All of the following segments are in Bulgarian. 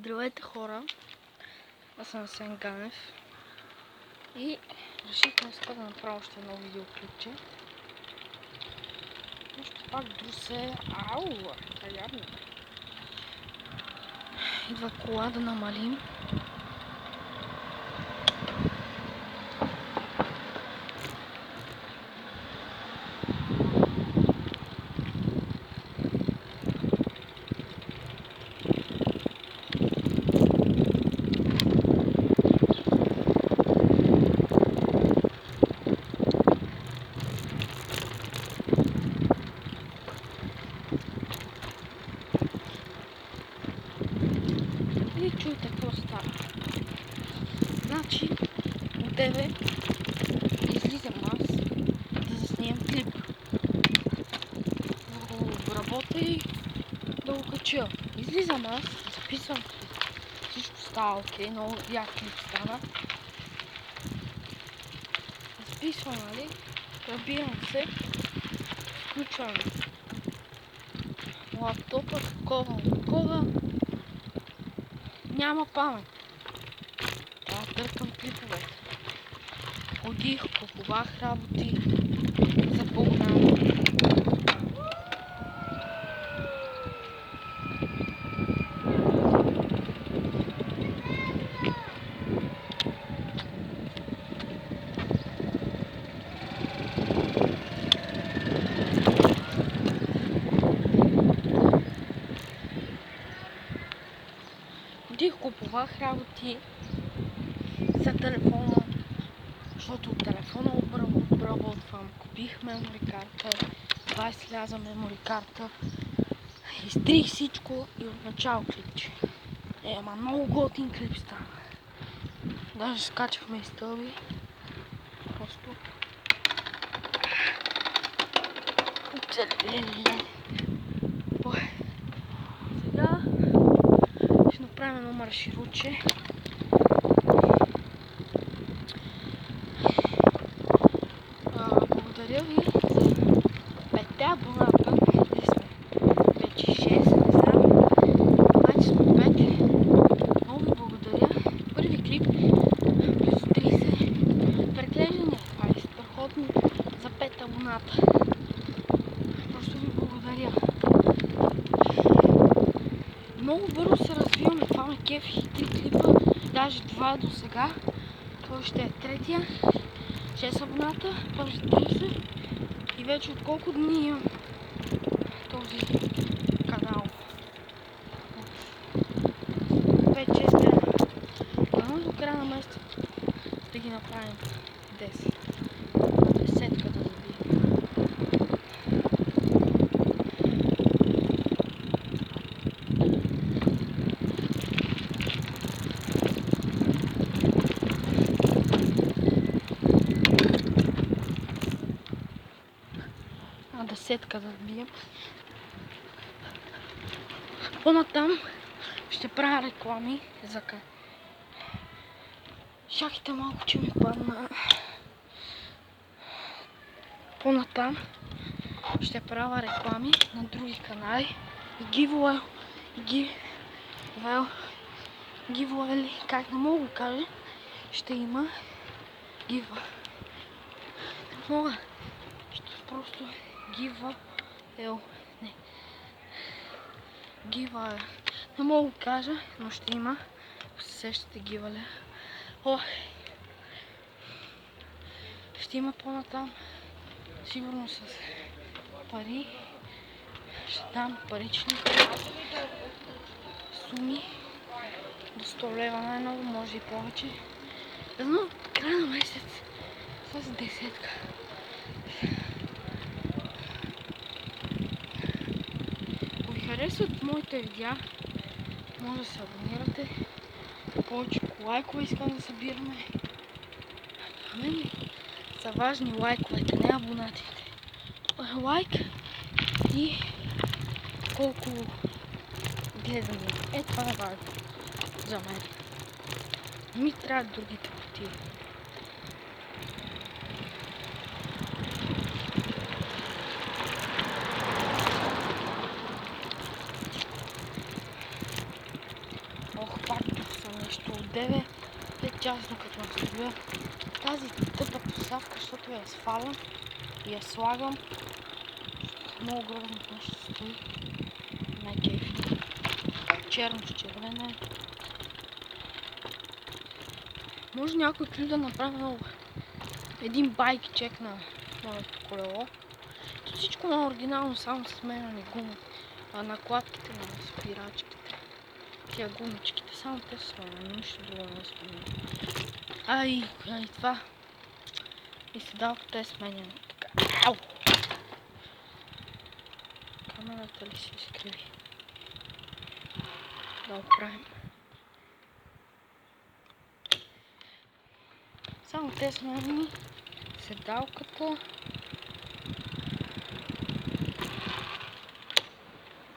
Здравейте, хора, аз съм Асен Ганев и реших днес да направя още едно видеоклипче. Още пак друсе. Ау, явно. Идва кола да намалим. И чуйте какво става. Значи, от 9 излизам аз да заснем клип. Да го обработя и да го кача. Излизам аз, записвам, всичко става окей, много як клип стана. Записвам, нали? Прибирам се, включвам лаптопа, такова. Няма памет. Трябва да търкам клиповете. Ходих, купувах работи, запомням. Ходих, купувах работи за телефона, защото от телефона обработвам. Купих мемори карта, 20 ляза мемори карта, изтрих всичко и отначало клипче. Ама много готин клип стана. Даже скачахме и стълби. Просто сега ще направим едно маршируче. Благодаря ви за 5 абоната. Къде сме? Вече 6, не знам. Значи сме 5. Много ви благодаря. Първи клип, близо 30 преглеждания. Това е страхотно за 5 абоната. Просто ви благодаря. Много бързо се развиваме. Това ме кефи. 3 клипа, даже 2 до сега. Това ще е третия. 6 абоната, първи 30 и вече от колко дни имам този канал. 5-6 дена. Дано до края на месеца да ги направим 10. Десетка да забием. Десетка да забием. По-натам ще правя реклами за Чакайте малко, че ми падна. По-натам ще правя реклами на други канали. Giveaway, как не мога да кажа, ще има giveaway. Не мога. Просто giveaway. Не мога да кажа, но ще има. Се сещате giveaway. Ще има по-натам. Сигурно с пари. Ще дам парични суми. До 100 лева най-много, може и повече. Но края на месец с десетка. Ако ви харесват моите видеа, може да се абонирате. Повече лайкове искам да събираме. За мен са важни лайковете, не абонатите. Лайк и колко гледания. Това е важно за мен. Ми трябва другите мотиви. 9 е тясно като настроя. Тази тъпа поставка, защото я свалям и я слагам. Много грозно нещо стои. Не кефи. Черно с червена е. Може някой клип да направи много. Един байк чек на моето колело. Тут всичко на оригинално, само с сменяне гуми. Накладките на спирачките. Тия гумичките, само те са сменяне, нищо друго не сменяне. Ай, това. И седалката е сменяне. Така. Ау! Камерата ли се изкриви? Да оправим. Само те сменяни. Седалката.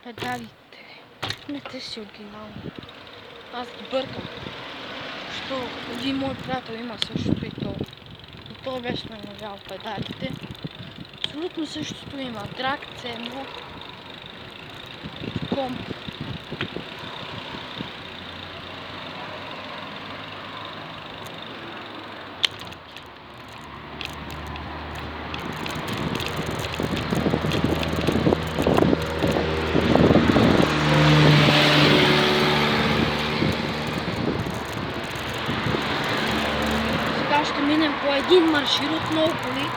Педалите. Не, те си оригинални. Аз ги бъркам. Защото един мой приятел има същото и то. И той беше ме навял педалите. Абсолютно същото има. Драг C1 комп. Сега ще минем по един маршрут, много коли.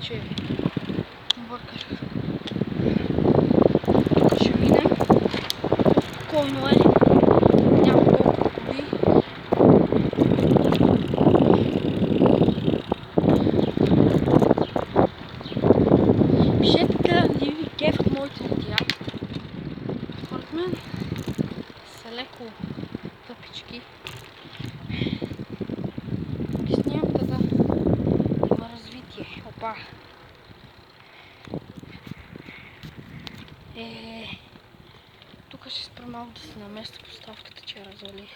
Че бъркаш. Тук ще минем. Спокойно е. Няма колко коли. Пишете дали ви кефят моите видеа. Според мен са леко тъпички. Снимката да има развитие. Опа! Тук ще спра малко да се наместа поставката, че я развалих.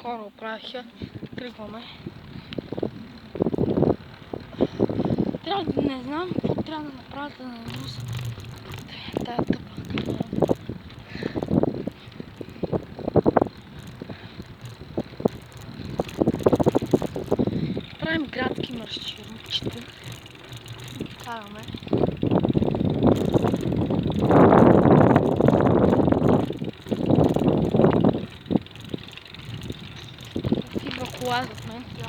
Хора оправиха, тръгваме. Трябва да не знам какво трябва да направя да нануса тая тъпа камера. Правим градски маршрутчета. Караме. Идва кола зад мен. Да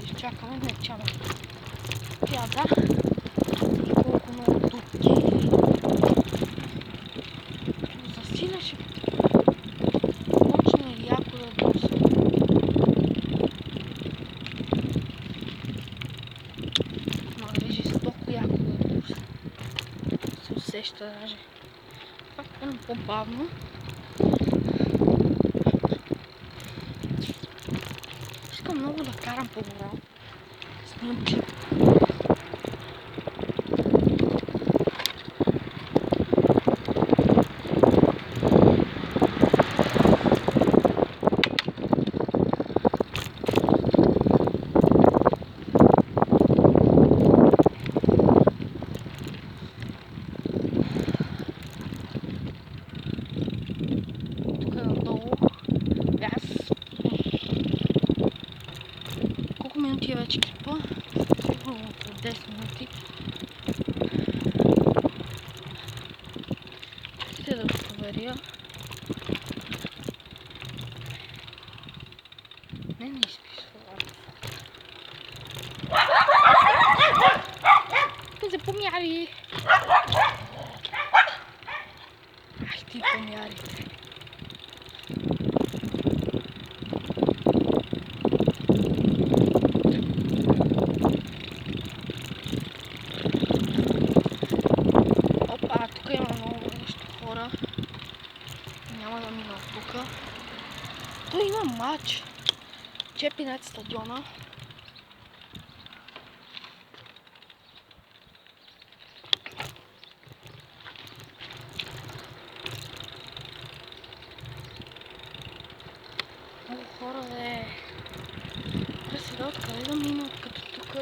изчакаме. Не чаме. Да. И колко много дупки. Засиляше. Почна и яко да доса. Жестоко яко да доса. Се усеща даже. Пак е по-бавно. Искам много да карам по гора. Снимам клип. Минути вече клипа, сигурно около 10 минути. Ще да го проверя. Не изписва. Ти запомяри! Ах ти помярите. Тук има много нещо хора. има матч. Чепинец стадиона. Много хора, бе. Сега откъде да мина, като тук.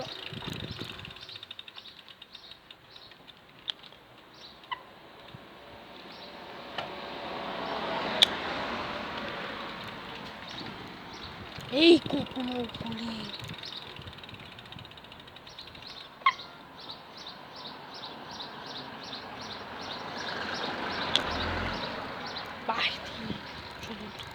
Ей, колко много коли! Бах ти, чудото!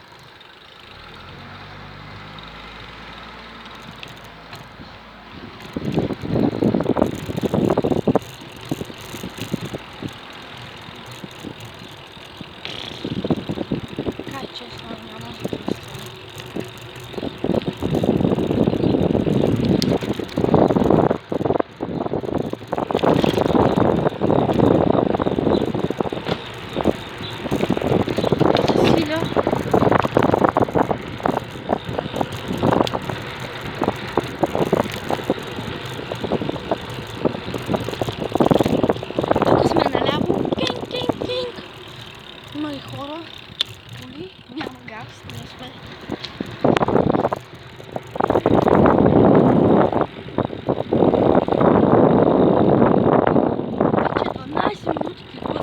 Кай, честно, няма да стане. Има ли хора? Коли? Няма газ, не сме. Вече 12 минути клипа.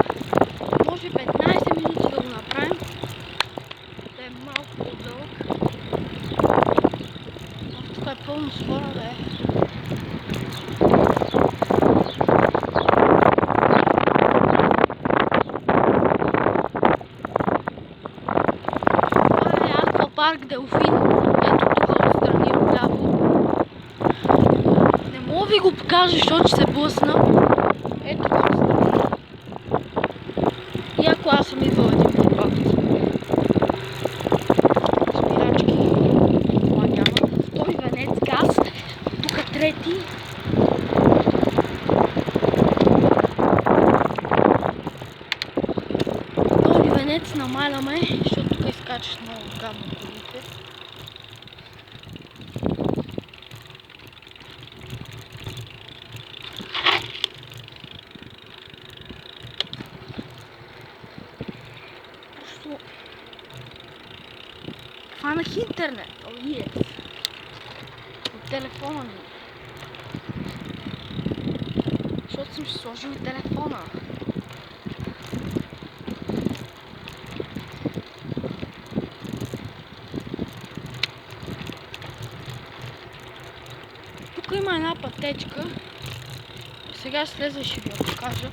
Може 15 минути да го направим. Да е малко по-дълъг. Тук е пълно с хора, бе. Парк Делфин, ето тук отстрани отляво. Не мога ви го покажа, защото ще се блъсна. Ето тук отстрани. И ако аз съм идвал един път. Спирачки. Това няма. Втори венец газ. Тук трети. Втори венец намаляме, защото тук изкачаш много гадно колите. Просто хванах интернет. От телефона ми. Защото съм ще сложил и телефона. Тук има една пътечка. Сега слеза и ще ви я покажа.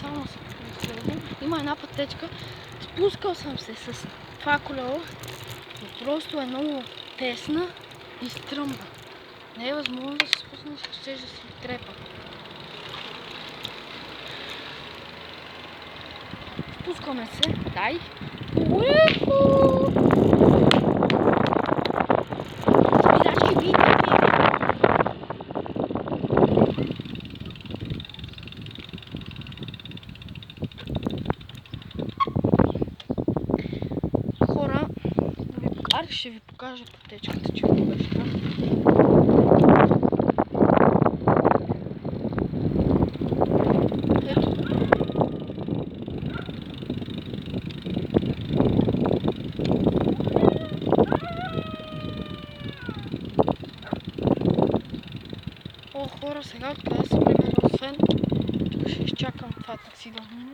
Само се слезем. Има една пътечка. Спускал съм се с това колело. Но просто е много тесна и стръмна. Не е възможно да се спусне, ще да се трепа. Спускаме се. Дай! Спирачки, видите! Хора, ще ви покажа пътечката, че ви обеща. О, хора, сега откъде се прибера, освен тук ще изчакам това такси да мине.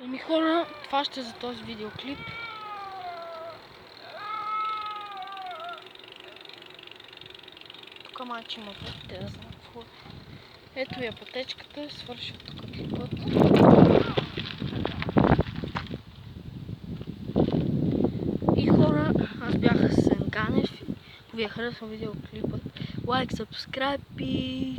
Еми хора, това ще е за този видеоклип. Тук майче има път, те да знам какво. Ето я пътечката, свършва тук клипът. И хора, аз бях Асен Ганев. Ако ви е харесал видеоклипът, лайк, subscribe и